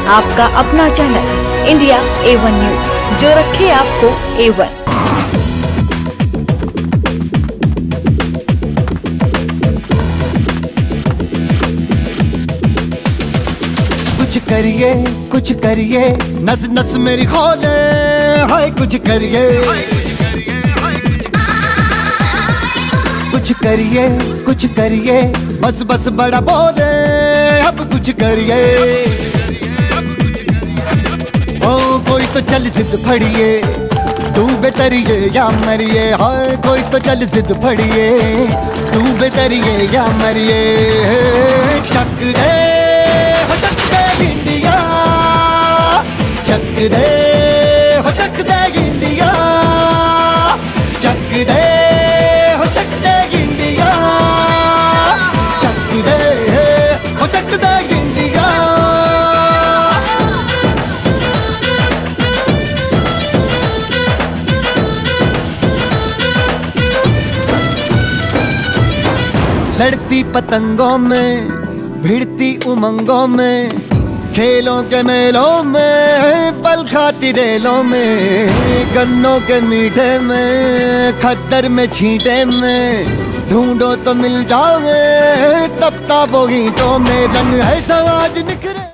आपका अपना channel India A1 news, जो रखे आपको A1। कुछ करिए नस नस मेरी खोले, हाय कुछ करिए, कुछ करिए बस बस बड़ा बोले, अब कुछ करिए। ओ कोई तो चल जिद फड़िए, तू बेतरिए या मरिए, हाय कोई तो चल जिद फड़िए, तू बेतरिए या मरिए। चक दे इंडिया, चक दे हो चक दे इंडिया, चक दे हो चक दे इंडिया, चक दे हो चक दे इंडिया। लड़ती पतंगों में, भिड़ती उमंगों में, खेलों के मेलों में, पल खाती रेलों में, गन्नों के मीठे में, खद्दर में छींटे में, ढूंढो तो मिल जाओगे, तपता वो ईंटों में, रंग है समाज निखरे।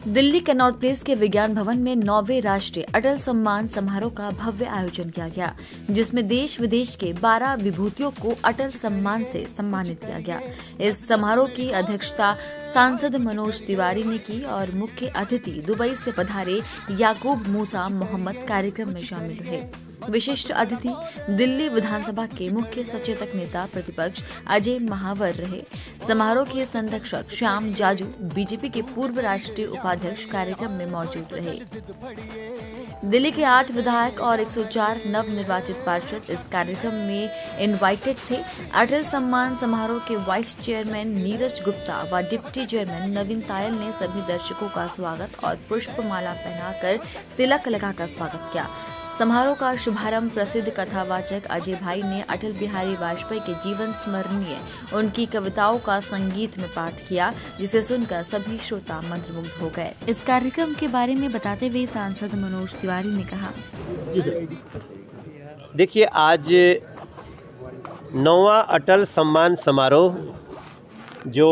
दिल्ली कनॉट प्लेस के विज्ञान भवन में 9वें राष्ट्रीय अटल सम्मान समारोह का भव्य आयोजन किया गया, जिसमें देश विदेश के 12 विभूतियों को अटल सम्मान से सम्मानित किया गया। इस समारोह की अध्यक्षता सांसद मनोज तिवारी ने की और मुख्य अतिथि दुबई से पधारे याकूब मूसा मोहम्मद कार्यक्रम में शामिल रहे। विशिष्ट अतिथि दिल्ली विधानसभा के मुख्य सचेतक नेता प्रतिपक्ष अजय महावर रहे। समारोह के संरक्षक श्याम जाजू, बीजेपी के पूर्व राष्ट्रीय उपाध्यक्ष कार्यक्रम में मौजूद रहे। दिल्ली के 8 विधायक और 104 नवनिर्वाचित पार्षद इस कार्यक्रम में इनवाइटेड थे। अटल सम्मान समारोह के वाइस चेयरमैन नीरज गुप्ता व डिप्टी चेयरमैन नवीन तायल ने सभी दर्शकों का स्वागत और पुष्पमाला पहनाकर तिलक लगाकर स्वागत किया। समारोह का शुभारंभ प्रसिद्ध कथावाचक अजय भाई ने अटल बिहारी वाजपेयी के जीवन स्मरणीय उनकी कविताओं का संगीत में पाठ किया, जिसे सुनकर सभी श्रोता मंत्रमुग्ध हो गए। इस कार्यक्रम के बारे में बताते हुए सांसद मनोज तिवारी ने कहा, देखिए आज 9वां अटल सम्मान समारोह जो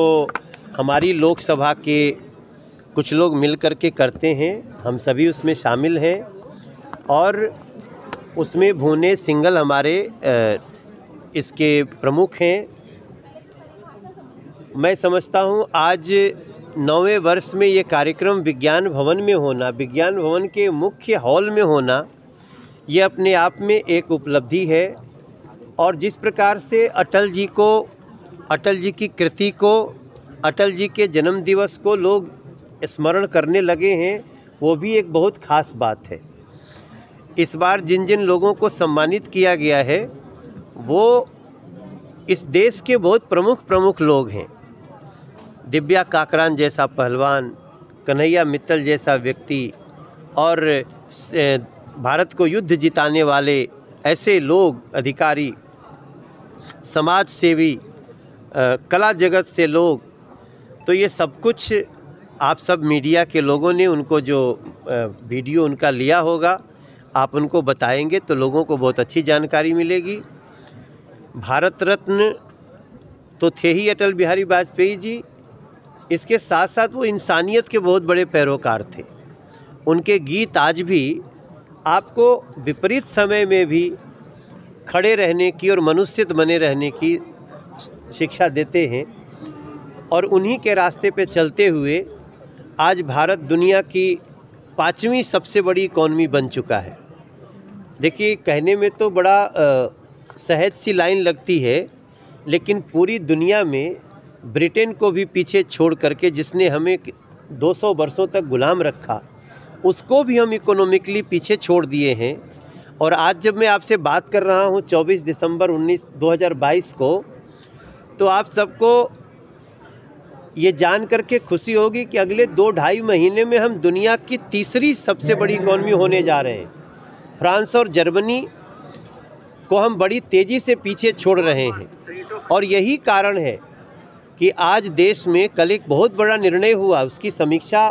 हमारी लोकसभा के कुछ लोग मिल करके करते हैं, हम सभी उसमें शामिल हैं और उसमें भुवनेश्वर सिंघल हमारे इसके प्रमुख हैं। मैं समझता हूँ आज 9वें वर्ष में ये कार्यक्रम विज्ञान भवन में होना, विज्ञान भवन के मुख्य हॉल में होना, ये अपने आप में एक उपलब्धि है। और जिस प्रकार से अटल जी को, अटल जी की कृति को, अटल जी के जन्म दिवस को लोग स्मरण करने लगे हैं, वो भी एक बहुत ख़ास बात है। इस बार जिन जिन लोगों को सम्मानित किया गया है वो इस देश के बहुत प्रमुख लोग हैं। दिव्या काकरान जैसा पहलवान, कन्हैया मित्तल जैसा व्यक्ति और भारत को युद्ध जिताने वाले ऐसे लोग, अधिकारी, समाज सेवी, कला जगत से लोग, तो ये सब कुछ आप सब मीडिया के लोगों ने उनको जो वीडियो उनका लिया होगा, आप उनको बताएंगे तो लोगों को बहुत अच्छी जानकारी मिलेगी। भारत रत्न तो थे ही अटल बिहारी वाजपेयी जी, इसके साथ साथ वो इंसानियत के बहुत बड़े पैरोकार थे। उनके गीत आज भी आपको विपरीत समय में भी खड़े रहने की और मनुष्यत बने रहने की शिक्षा देते हैं। और उन्हीं के रास्ते पे चलते हुए आज भारत दुनिया की 5वीं सबसे बड़ी इकॉनमी बन चुका है। देखिए, कहने में तो बड़ा सहज सी लाइन लगती है, लेकिन पूरी दुनिया में ब्रिटेन को भी पीछे छोड़ करके, जिसने हमें 200 वर्षों तक गुलाम रखा, उसको भी हम इकोनॉमिकली पीछे छोड़ दिए हैं। और आज जब मैं आपसे बात कर रहा हूँ 24 दिसंबर 2022 को, तो आप सबको ये जान करके खुशी होगी कि अगले 2-2.5 महीने में हम दुनिया की तीसरी सबसे बड़ी इकॉनमी होने जा रहे हैं। फ्रांस और जर्मनी को हम बड़ी तेज़ी से पीछे छोड़ रहे हैं। और यही कारण है कि आज देश में कल एक बहुत बड़ा निर्णय हुआ, उसकी समीक्षा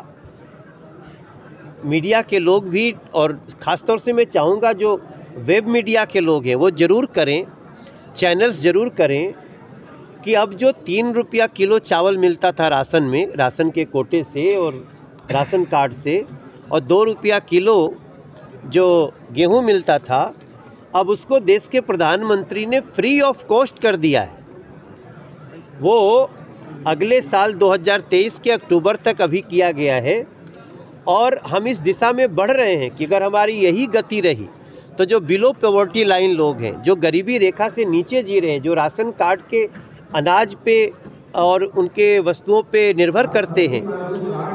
मीडिया के लोग भी, और ख़ासतौर से मैं चाहूँगा जो वेब मीडिया के लोग हैं वो ज़रूर करें, चैनल्स ज़रूर करें कि अब जो 3 रुपया किलो चावल मिलता था राशन में, राशन के कोटे से और राशन कार्ड से, और 2 रुपया किलो जो गेहूँ मिलता था, अब उसको देश के प्रधानमंत्री ने फ्री ऑफ कॉस्ट कर दिया है। वो अगले साल 2023 के अक्टूबर तक अभी किया गया है, और हम इस दिशा में बढ़ रहे हैं कि अगर हमारी यही गति रही तो जो बिलो पॉवर्टी लाइन लोग हैं, जो गरीबी रेखा से नीचे जी रहे हैं, जो राशन कार्ड के अनाज पे और उनके वस्तुओं पे निर्भर करते हैं,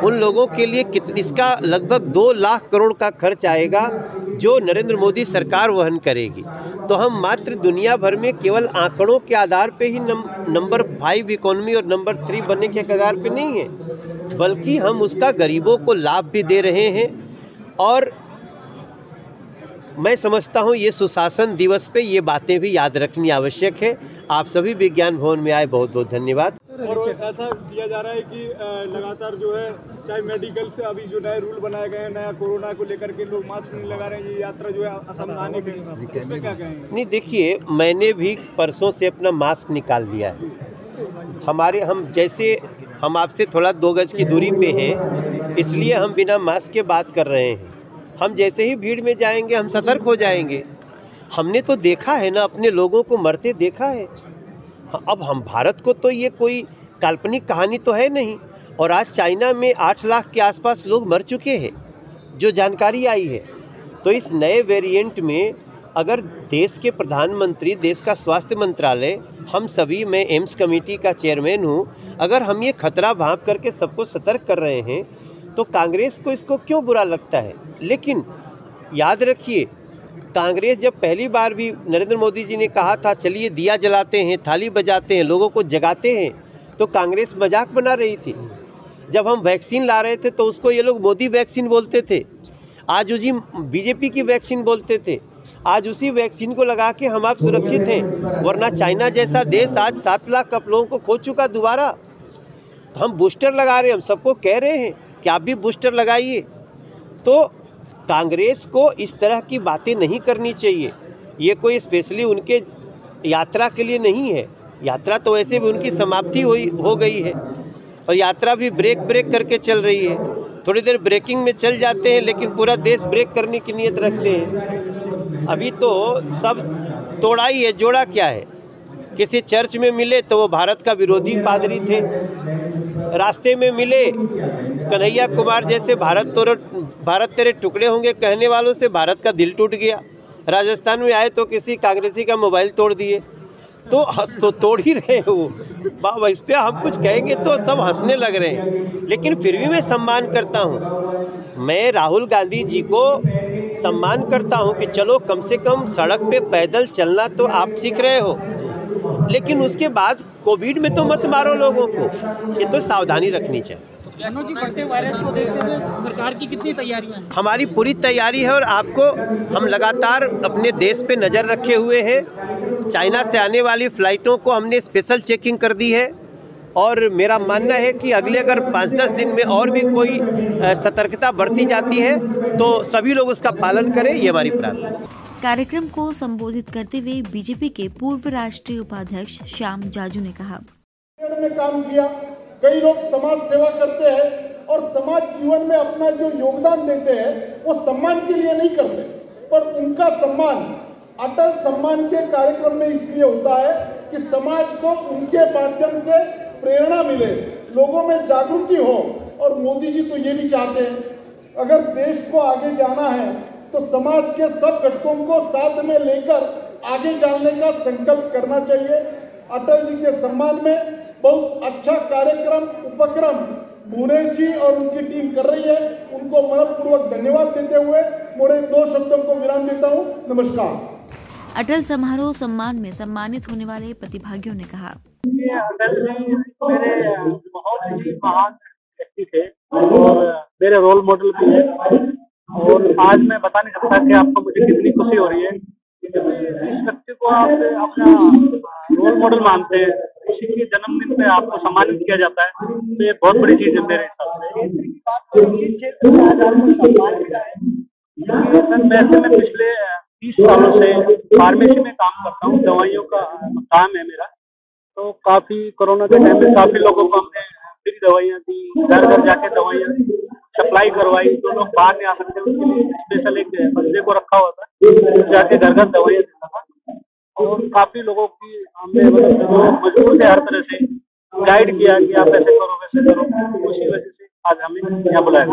उन लोगों के लिए इसका लगभग 2 लाख करोड़ का खर्च आएगा जो नरेंद्र मोदी सरकार वहन करेगी। तो हम मात्र दुनिया भर में केवल आंकड़ों के आधार पे ही नंबर 5 इकोनॉमी और नंबर 3 बनने के आधार पे नहीं है, बल्कि हम उसका गरीबों को लाभ भी दे रहे हैं। और मैं समझता हूँ ये सुशासन दिवस पे ये बातें भी याद रखनी आवश्यक है। आप सभी विज्ञान भवन में आए, बहुत बहुत धन्यवाद। और ऐसा किया जा रहा है कि लगातार जो है, चाहे मेडिकल से अभी जो नए रूल बनाए गए हैं, नया कोरोना को लेकर के लोग मास्क नहीं लगा रहे हैं, ये यात्रा जो है असंवैधानिक है, इस पे क्या कहेंगे? नहीं, देखिए, मैंने भी परसों से अपना मास्क निकाल लिया है। हम आपसे थोड़ा 2 गज की दूरी पे हैं, इसलिए हम बिना मास्क के बात कर रहे हैं। हम जैसे ही भीड़ में जाएंगे हम सतर्क हो जाएंगे। हमने तो देखा है ना, अपने लोगों को मरते देखा है। अब हम भारत को तो ये कोई काल्पनिक कहानी तो है नहीं, और आज चाइना में 8 लाख के आसपास लोग मर चुके हैं, जो जानकारी आई है। तो इस नए वेरिएंट में अगर देश के प्रधानमंत्री, देश का स्वास्थ्य मंत्रालय, हम सभी, मैं एम्स कमेटी का चेयरमैन हूँ, अगर हम ये खतरा भांप करके सबको सतर्क कर रहे हैं तो कांग्रेस को इसको क्यों बुरा लगता है? लेकिन याद रखिए, कांग्रेस जब पहली बार भी नरेंद्र मोदी जी ने कहा था चलिए दिया जलाते हैं, थाली बजाते हैं, लोगों को जगाते हैं, तो कांग्रेस मजाक बना रही थी। जब हम वैक्सीन ला रहे थे तो उसको ये लोग मोदी वैक्सीन बोलते थे, आज उसी बीजेपी की वैक्सीन बोलते थे। आज उसी वैक्सीन को लगा के हम आप सुरक्षित हैं, वरना चाइना जैसा देश आज 7 लाख आप लोगों को खो चुका दोबारा। तो हम बूस्टर लगा रहे हैं, हम सबको कह रहे हैं कि आप भी बूस्टर लगाइए। तो कांग्रेस को इस तरह की बातें नहीं करनी चाहिए। ये कोई स्पेशली उनके यात्रा के लिए नहीं है, यात्रा तो वैसे भी उनकी समाप्ति हो गई है, और यात्रा भी ब्रेक करके चल रही है। थोड़ी देर ब्रेकिंग में चल जाते हैं, लेकिन पूरा देश ब्रेक करने की नीयत रखते हैं। अभी तो सब तोड़ा ही है, जोड़ा क्या है? किसी चर्च में मिले तो वो भारत का विरोधी पादरी थे, रास्ते में मिले कन्हैया कुमार जैसे भारत तेरे टुकड़े होंगे कहने वालों से भारत का दिल टूट गया। राजस्थान में आए तो किसी कांग्रेसी का मोबाइल तोड़ दिए। तो हंस तो तोड़ ही रहे हो बाबा, इस पे हम कुछ कहेंगे तो सब हंसने लग रहे हैं। लेकिन फिर भी मैं सम्मान करता हूँ, मैं राहुल गांधी जी को सम्मान करता हूँ कि चलो कम से कम सड़क पे पैदल चलना तो आप सीख रहे हो, लेकिन उसके बाद कोविड में तो मत मारो लोगों को। ये तो सावधानी रखनी चाहिए। बढ़ते वायरस को देखते हुए सरकार की कितनी तैयारियां हैं? हमारी पूरी तैयारी है, और आपको हम लगातार अपने देश पे नज़र रखे हुए हैं। चाइना से आने वाली फ़्लाइटों को हमने स्पेशल चेकिंग कर दी है, और मेरा मानना है कि अगले अगर 5-10 दिन में और भी कोई सतर्कता बरती जाती है तो सभी लोग उसका पालन करें, ये हमारी प्रार्थना है। कार्यक्रम को संबोधित करते हुए बीजेपी के पूर्व राष्ट्रीय उपाध्यक्ष श्याम जाजू ने कहा, में काम किया, कई लोग समाज सेवा करते हैं और समाज जीवन में अपना जो योगदान देते हैं वो सम्मान के लिए नहीं करते, पर उनका सम्मान अटल सम्मान के कार्यक्रम में इसलिए होता है कि समाज को उनके माध्यम से प्रेरणा मिले, लोगों में जागृति हो। और मोदी जी तो ये भी चाहते हैं अगर देश को आगे जाना है तो समाज के सब घटकों को साथ में लेकर आगे चलने का संकल्प करना चाहिए। अटल जी के सम्मान में बहुत अच्छा कार्यक्रम उपक्रम भूरे जी और उनकी टीम कर रही है, उनको मनपूर्वक धन्यवाद देते हुए मेरे 2 शब्दों को विराम देता हूँ। नमस्कार। अटल समारोह सम्मान में सम्मानित होने वाले प्रतिभागियों ने कहा, अटल जी मेरे बहुत ही महान व्यक्ति थे और मेरे रोल मॉडल भी है, और आज मैं बता नहीं सकता कि आपको मुझे कितनी खुशी हो रही है। इस व्यक्ति को आप अपना रोल मॉडल मानते हैं, किसी के जन्मदिन पे आपको सम्मानित किया जाता है, तो ये बहुत बड़ी चीज़ है मेरे हिसाब से। क्षेत्र की बात करें, इस क्षेत्र में आज आपको सम्मान मिला है। सर वैसे मैं पिछले 30 सालों से फार्मेसी में काम करता हूँ, दवाइयों का काम है मेरा। तो काफी कोरोना के टाइम में काफी लोगों को हमने फ्री दवाइयाँ दी, घर घर जाके दवाइयाँ सप्लाई करवाई। जो लोग बाहर नहीं आ सकते उनके लिए स्पेशल एक बंदे को रखा हुआ था, जाके घर घर दवाइयाँ देता था। और काफी लोगों की हमने मतलब जो मजबूर थे हर तरह से गाइड किया कि आप ऐसे करो वैसे करो। उसी वजह से आज हमें यहाँ बुलाया।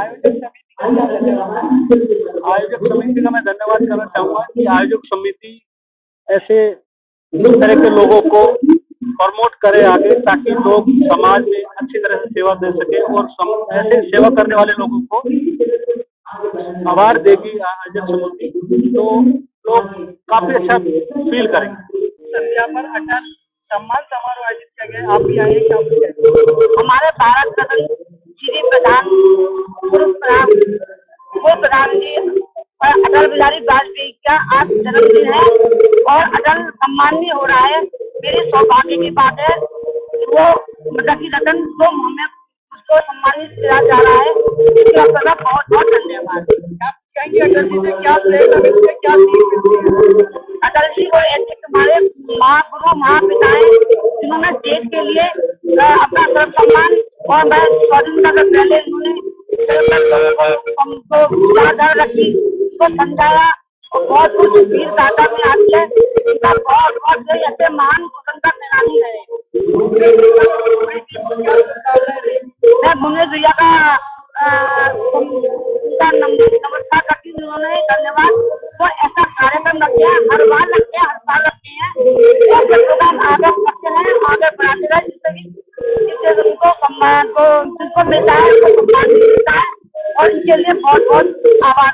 आयोजक समिति का मैं धन्यवाद करना चाहूँगा कि आयोजक समिति ऐसे इस तरह के लोगों को प्रमोट करे आगे, ताकि लोग समाज में अच्छी तरह से सेवा दे सके और ऐसे सेवा करने वाले लोगों को आभार देगी आयोजक समिति, तो लोग काफी अच्छा फील करेंगे। सर यहाँ पर अटल सम्मान समारोह आयोजित किया गया, आप भी आए क्या? हमारे भारत रत्न श्री प्रधान पूर्व प्रधान जी अटल बिहारी वाजपेयी का आज जन्मदिन है और अटल सम्मान भी हो रहा है। मेरी सौभाग्य की बात है वो मतलब कि रतन जो हमें उसको सम्मानित किया जा रहा है, इसके आपका बहुत बहुत धन्यवाद। आप कहेंगे अटल जी से क्या प्रेरणा मिलती है, क्या सीख मिलती है? अटल जी वो ऐसे हमारे महागुरु महापिता है जिन्होंने देश के लिए अपना सर्व सम्मान और मैं स्वाधीनता से पहले उन्होंने याद रखी, उसको समझाया और बहुत कुछ वीर गाथा में आती है। इनका बहुत बहुत ऐसे महान स्वतंत्रता सेनानी रहे। मैं भूमि भैया का नमस्कार करती हूँ, उन्होंने धन्यवाद। वो ऐसा कार्यक्रम रखते हैं, हर बार रखते हैं, हर साल रखते हैं और प्रोग्राम आगे करते हैं, आगे बढ़ाते रहे, जिससे उनको सम्मान को जिनको मिलता है उनको सम्मान मिलता है और इनके लिए बहुत बहुत आभार।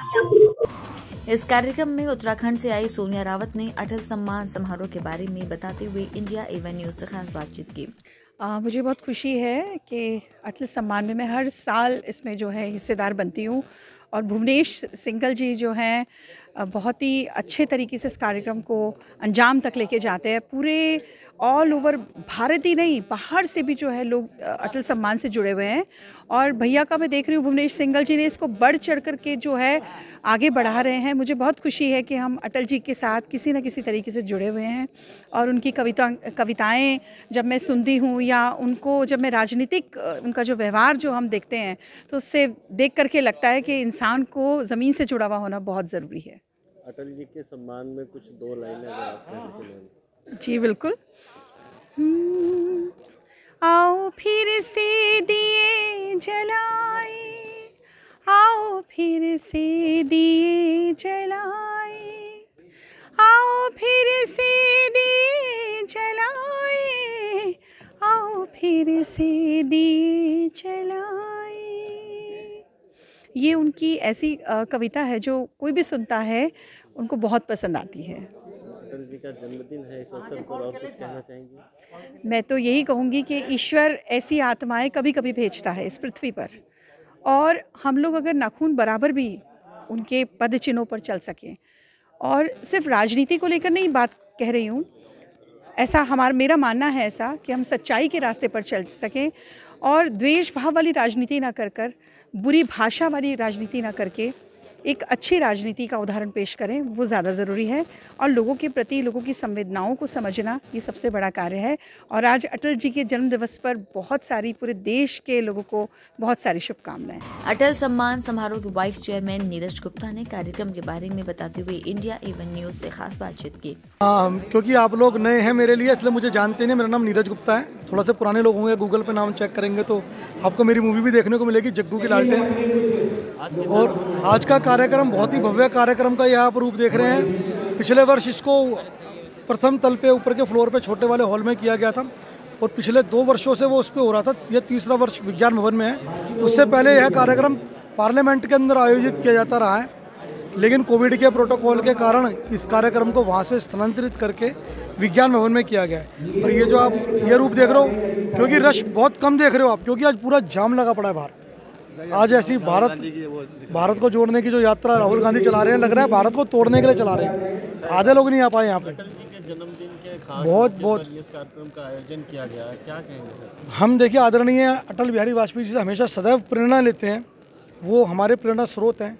इस कार्यक्रम में उत्तराखंड से आई सोनिया रावत ने अटल सम्मान समारोह के बारे में बताते हुए इंडिया एवन न्यूज से खास बातचीत की। मुझे बहुत खुशी है कि अटल सम्मान में मैं हर साल इसमें जो है हिस्सेदार बनती हूँ और भुवनेश सिंघल जी जो हैं बहुत ही अच्छे तरीके से इस कार्यक्रम को अंजाम तक लेके जाते हैं। पूरे ऑल ओवर भारत ही नहीं, बाहर से भी जो है लोग अटल सम्मान से जुड़े हुए हैं और भैया का मैं देख रही हूँ भुवनेश सिंघल जी ने इसको बढ़ चढ़ कर के जो है आगे बढ़ा रहे हैं। मुझे बहुत खुशी है कि हम अटल जी के साथ किसी न किसी तरीके से जुड़े हुए हैं और उनकी कविताएं जब मैं सुनती हूँ या उनको जब मैं राजनीतिक उनका जो व्यवहार जो हम देखते हैं तो उससे देख करके लगता है कि इंसान को ज़मीन से जुड़ा हुआ होना बहुत ज़रूरी है। अटल जी के सम्मान में कुछ 2 लाइनें अगर आप कह सकें। जी बिल्कुल। आओ फिर से दिए जलाए, आओ फिर से दिए जलाए, आओ फिर से दिए जलाए, आओ फिर से दिए जलाए। ये उनकी ऐसी कविता है जो कोई भी सुनता है उनको बहुत पसंद आती है। अटल जी का जन्मदिन है, इस अवसर पर और कुछ कहना चाहेंगी? मैं तो यही कहूँगी कि ईश्वर ऐसी आत्माएं कभी कभी भेजता है इस पृथ्वी पर और हम लोग अगर नाखून बराबर भी उनके पद चिन्हों पर चल सकें और सिर्फ राजनीति को लेकर नहीं बात कह रही हूँ, ऐसा मेरा मानना है ऐसा कि हम सच्चाई के रास्ते पर चल सकें और द्वेष भाव वाली राजनीति ना कर बुरी भाषा वाली राजनीति ना करके एक अच्छी राजनीति का उदाहरण पेश करें, वो ज़्यादा ज़रूरी है। और लोगों के प्रति लोगों की संवेदनाओं को समझना ये सबसे बड़ा कार्य है। और आज अटल जी के जन्म दिवस पर बहुत सारी पूरे देश के लोगों को बहुत सारी शुभकामनाएं। अटल सम्मान समारोह के वाइस चेयरमैन नीरज गुप्ता ने कार्यक्रम के बारे में बताते हुए इंडिया एवन न्यूज से खास बातचीत की। क्योंकि आप लोग नए हैं मेरे लिए, इसलिए मुझे जानते नहीं। मेरा नाम नीरज गुप्ता है। थोड़ा से पुराने लोग होंगे, गूगल पे नाम चेक करेंगे तो आपको मेरी मूवी भी देखने को मिलेगी, जग्गू की लालटेन। और आज का कार्यक्रम बहुत ही भव्य कार्यक्रम का यहाँ पर रूप देख रहे हैं। पिछले वर्ष इसको प्रथम तल पे ऊपर के फ्लोर पे छोटे वाले हॉल में किया गया था और पिछले 2 वर्षों से वो उस पर हो रहा था। यह 3रा वर्ष विज्ञान भवन में है। उससे पहले यह कार्यक्रम पार्लियामेंट के अंदर आयोजित किया जाता रहा है, लेकिन कोविड के प्रोटोकॉल के कारण इस कार्यक्रम को वहाँ से स्थानांतरित करके विज्ञान भवन में किया गया है। और ये जो आप ये रूप देख रहे हो, क्योंकि रश बहुत कम देख रहे हो आप, क्योंकि आज पूरा जाम लगा पड़ा है बाहर। आज ऐसी भारत को जोड़ने की जो यात्रा राहुल गांधी चला रहे हैं, लग रहा है भारत को तोड़ने के लिए चला रहे हैं। आधे लोग नहीं आ पाए यहाँ पे। अटल जी के जन्मदिन के बहुत इस कार्यक्रम का आयोजन किया गया है, क्या कहेंगे सर? हम देखिए आदरणीय अटल बिहारी वाजपेयी जी से हमेशा सदैव प्रेरणा लेते हैं। वो हमारे प्रेरणा स्रोत हैं।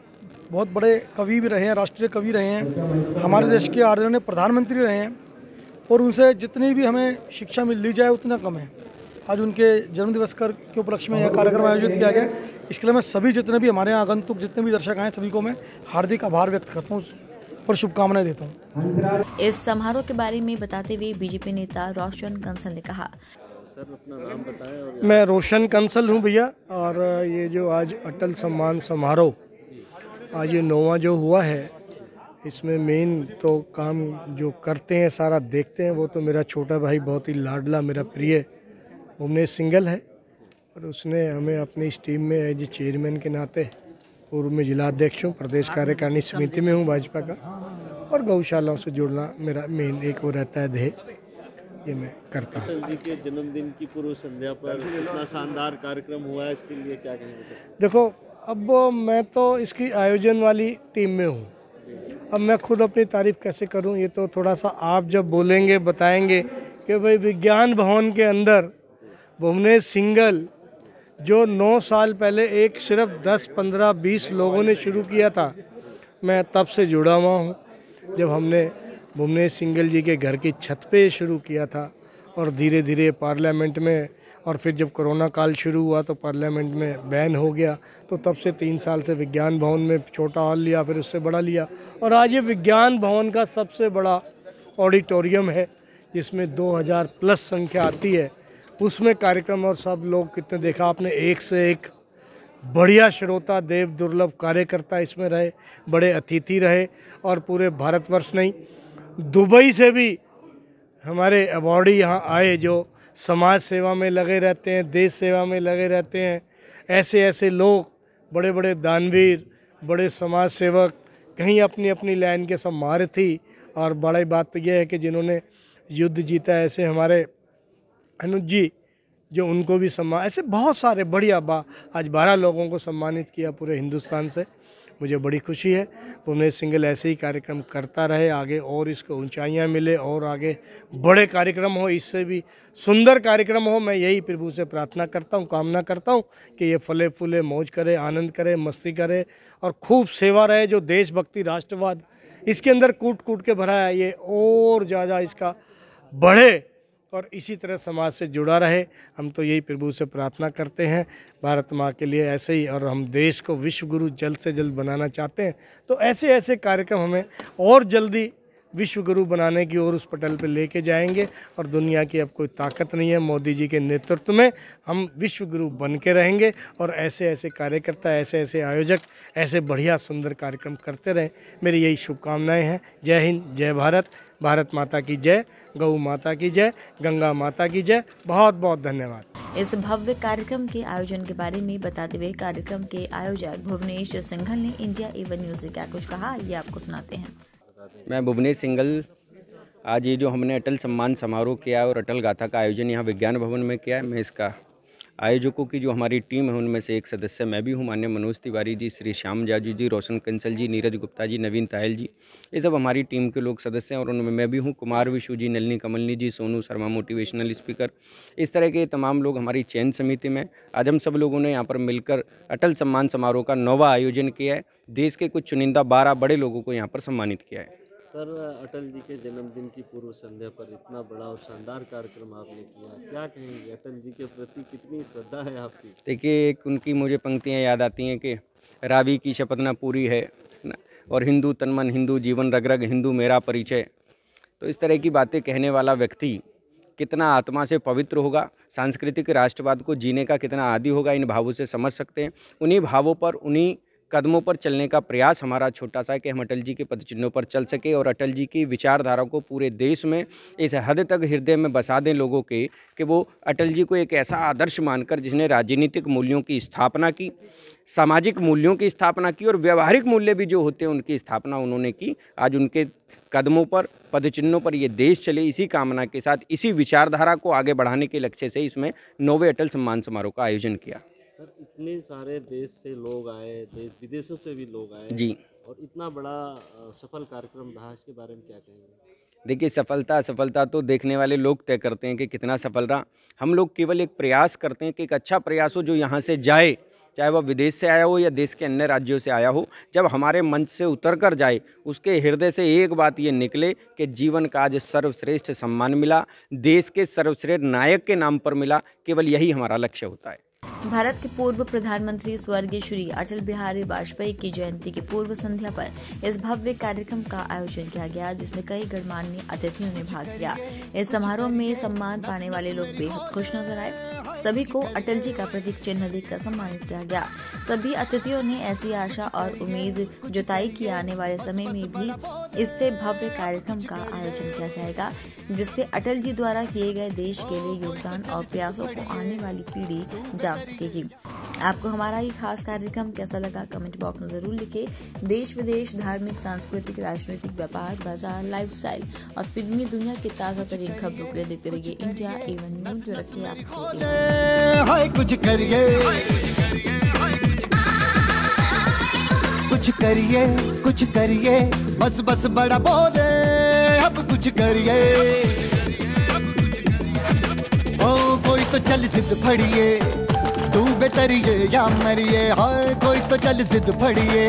बहुत बड़े कवि भी रहे हैं, राष्ट्रीय कवि रहे हैं, हमारे देश के आदरणीय प्रधानमंत्री रहे हैं, और उनसे जितनी भी हमें शिक्षा मिल ली जाए उतना कम है। आज उनके जन्मदिवस के उपलक्ष्य में यह कार्यक्रम आयोजित किया गया। इसके लिए मैं सभी जितने भी हमारे यहाँ आगंतुक जितने भी दर्शक आए सभी को मैं हार्दिक आभार व्यक्त करता हूँ और शुभकामनाएं देता हूँ। इस समारोह के बारे में बताते हुए बीजेपी नेता रोशन कंसल ने कहा, सर अपना नाम बताएं। और मैं रोशन कंसल हूँ भैया, और ये जो आज अटल सम्मान समारोह आज ये 9वां जो हुआ है, इसमें मेन तो काम जो करते हैं सारा देखते हैं वो तो मेरा छोटा भाई, बहुत ही लाडला मेरा प्रिय भुवनेश सिंघल है, और उसने हमें अपनी इस टीम में एज चेयरमैन के नाते, पूर्व में जिलाध्यक्ष हूँ, प्रदेश कार्यकारिणी समिति में हूँ भाजपा का, और गौशालाओं से जुड़ना मेरा मेन एक वो रहता है ध्येय, ये मैं करता हूँ। अटल जी के जन्मदिन की पूर्व संध्या पर इतना शानदार कार्यक्रम हुआ है, इसके लिए क्या कहेंगे सर? देखो अब मैं तो इसकी आयोजन वाली टीम में हूँ, अब मैं खुद अपनी तारीफ कैसे करूँ, ये तो थोड़ा सा आप जब बोलेंगे बताएंगे कि भाई विज्ञान भवन के अंदर भुवनेश सिंघल जो 9 साल पहले एक सिर्फ 10, 15, 20 लोगों ने शुरू किया था, मैं तब से जुड़ा हुआ हूँ। जब हमने भुवनेश सिंघल जी के घर की छत पे शुरू किया था, और धीरे धीरे पार्लियामेंट में, और फिर जब कोरोना काल शुरू हुआ तो पार्लियामेंट में बैन हो गया, तो तब से 3 साल से विज्ञान भवन में छोटा हॉल लिया, फिर उससे बड़ा लिया, और आज ये विज्ञान भवन का सबसे बड़ा ऑडिटोरियम है जिसमें 2000 प्लस संख्या आती है। उसमें कार्यक्रम, और सब लोग कितने देखा आपने, एक से एक बढ़िया श्रोता देव दुर्लभ कार्यकर्ता इसमें रहे, बड़े अतिथि रहे, और पूरे भारतवर्ष नहीं दुबई से भी हमारे अवॉर्डी यहाँ आए जो समाज सेवा में लगे रहते हैं, देश सेवा में लगे रहते हैं। ऐसे ऐसे लोग, बड़े बड़े दानवीर, बड़े समाज सेवक, कहीं अपनी अपनी लाइन के सब महारथी, और बड़ी बात तो यह है कि जिन्होंने युद्ध जीता, ऐसे हमारे अनुज जी जो उनको भी सम्मान, ऐसे बहुत सारे बढ़िया आज 12 लोगों को सम्मानित किया पूरे हिंदुस्तान से। मुझे बड़ी खुशी है। भुवनेश सिंघल ऐसे ही कार्यक्रम करता रहे, आगे और इसको ऊंचाइयां मिले, और आगे बड़े कार्यक्रम हो, इससे भी सुंदर कार्यक्रम हो। मैं यही प्रभु से प्रार्थना करता हूं, कामना करता हूं कि ये फले फूले, मौज करे, आनंद करे, मस्ती करे, और खूब सेवा रहे। जो देशभक्ति, राष्ट्रवाद इसके अंदर कूट कूट के भरा है, ये और ज़्यादा इसका बढ़े और इसी तरह समाज से जुड़ा रहे। हम तो यही प्रभु से प्रार्थना करते हैं भारत माँ के लिए ऐसे ही, और हम देश को विश्व गुरु जल्द से जल्द बनाना चाहते हैं। तो ऐसे ऐसे कार्यक्रम हमें और जल्दी विश्व गुरु बनाने की ओर उस पटल पे लेके जाएंगे, और दुनिया की अब कोई ताकत नहीं है। मोदी जी के नेतृत्व में हम विश्व गुरु बन के रहेंगे, और ऐसे ऐसे कार्यकर्ता, ऐसे ऐसे आयोजक ऐसे बढ़िया सुंदर कार्यक्रम करते रहें। मेरी यही शुभकामनाएं हैं। जय हिंद, जय भारत, भारत माता की जय, गौ माता की जय, गंगा माता की जय। बहुत बहुत धन्यवाद। इस भव्य कार्यक्रम के आयोजन के बारे में बताते हुए कार्यक्रम के आयोजक भुवनेश सिंघल ने इंडिया एवन न्यूज से क्या कुछ कहा, ये आपको सुनाते हैं। मैं भुवनेश सिंघल, आज ये जो हमने अटल सम्मान समारोह किया और अटल गाथा का आयोजन यहाँ विज्ञान भवन में किया है, मैं इसका आयोजकों की जो हमारी टीम है उनमें से एक सदस्य मैं भी हूँ। माननीय मनोज तिवारी जी, श्री श्याम जाजू जी, रोशन कंसल जी, नीरज गुप्ता जी, नवीन तायल जी, ये सब हमारी टीम के लोग सदस्य हैं, और उनमें मैं भी हूँ। कुमार विशु जी, नलिनी कमलनी जी, सोनू शर्मा मोटिवेशनल स्पीकर, इस तरह के तमाम लोग हमारी चयन समिति में। आज हम सब लोगों ने यहाँ पर मिलकर अटल सम्मान समारोह का 9वां आयोजन किया है। देश के कुछ चुनिंदा 12 बड़े लोगों को यहाँ पर सम्मानित किया है। सर, अटल जी के जन्मदिन की पूर्व संध्या पर इतना बड़ा और शानदार कार्यक्रम आपने किया, क्या कहेंगे? अटल जी के प्रति कितनी श्रद्धा है आपकी? देखिए, एक उनकी मुझे पंक्तियाँ याद आती हैं कि रावी की शपथ न पूरी है ना, और हिंदू तन मन, हिंदू जीवन रग रग, हिंदू मेरा परिचय। तो इस तरह की बातें कहने वाला व्यक्ति कितना आत्मा से पवित्र होगा, सांस्कृतिक राष्ट्रवाद को जीने का कितना आदी होगा, इन भावों से समझ सकते हैं। उन्हीं भावों पर, उन्हीं कदमों पर चलने का प्रयास हमारा छोटा सा है कि हम अटल जी के पदचिन्हों पर चल सके, और अटल जी की विचारधारा को पूरे देश में इस हद तक हृदय में बसा दें लोगों के कि वो अटल जी को एक ऐसा आदर्श मानकर, जिसने राजनीतिक मूल्यों की स्थापना की, सामाजिक मूल्यों की स्थापना की, और व्यवहारिक मूल्य भी जो होते हैं उनकी स्थापना उन्होंने की। आज उनके कदमों पर, पदचिन्हों पर ये देश चले, इसी कामना के साथ, इसी विचारधारा को आगे बढ़ाने के लक्ष्य से इसमें 9वें अटल सम्मान समारोह का आयोजन किया। सर, इतने सारे देश से लोग आए, देश विदेशों से भी लोग आए जी, और इतना बड़ा सफल कार्यक्रम रहा, इसके बारे में क्या कहेंगे? देखिए, सफलता तो देखने वाले लोग तय करते हैं कि कितना सफल रहा। हम लोग केवल एक प्रयास करते हैं कि एक अच्छा प्रयास हो जो यहाँ से जाए, चाहे वह विदेश से आया हो या देश के अन्य राज्यों से आया हो, जब हमारे मंच से उतर कर जाए उसके हृदय से एक बात ये निकले कि जीवन का आज सर्वश्रेष्ठ सम्मान मिला, देश के सर्वश्रेष्ठ नायक के नाम पर मिला। केवल यही हमारा लक्ष्य होता है। भारत के पूर्व प्रधानमंत्री स्वर्गीय श्री अटल बिहारी वाजपेयी की जयंती की पूर्व संध्या पर इस भव्य कार्यक्रम का आयोजन किया गया, जिसमें कई गणमान्य अतिथियों ने भाग लिया। इस समारोह में सम्मान पाने वाले लोग बेहद खुश नजर आए। सभी को अटल जी का प्रतीक चिन्ह देकर सम्मानित किया गया। सभी अतिथियों ने ऐसी आशा और उम्मीद जताई कि आने वाले समय में भी इससे भव्य कार्यक्रम का आयोजन किया जाएगा, जिससे अटल जी द्वारा किए गए देश के लिए योगदान और प्रयासों को आने वाली पीढ़ी जान सकेगी। आपको हमारा ये खास कार्यक्रम कैसा लगा, कमेंट बॉक्स में जरूर लिखें। देश विदेश, धार्मिक, सांस्कृतिक, राजनीतिक, व्यापार, बाजार, लाइफस्टाइल और फिल्मी दुनिया की ताजा तरीन खबरों के लिए देखते रहिए इंडिया A1 न्यूज, जो रखिए आपको कुछ करिए, कुछ करिए, बस बड़ा बोले, अब कुछ करिए। ओ कोई तो चल जिद फड़िए, तू बेतरिए या मरिए, हाय कोई तो चल जिद फड़िए।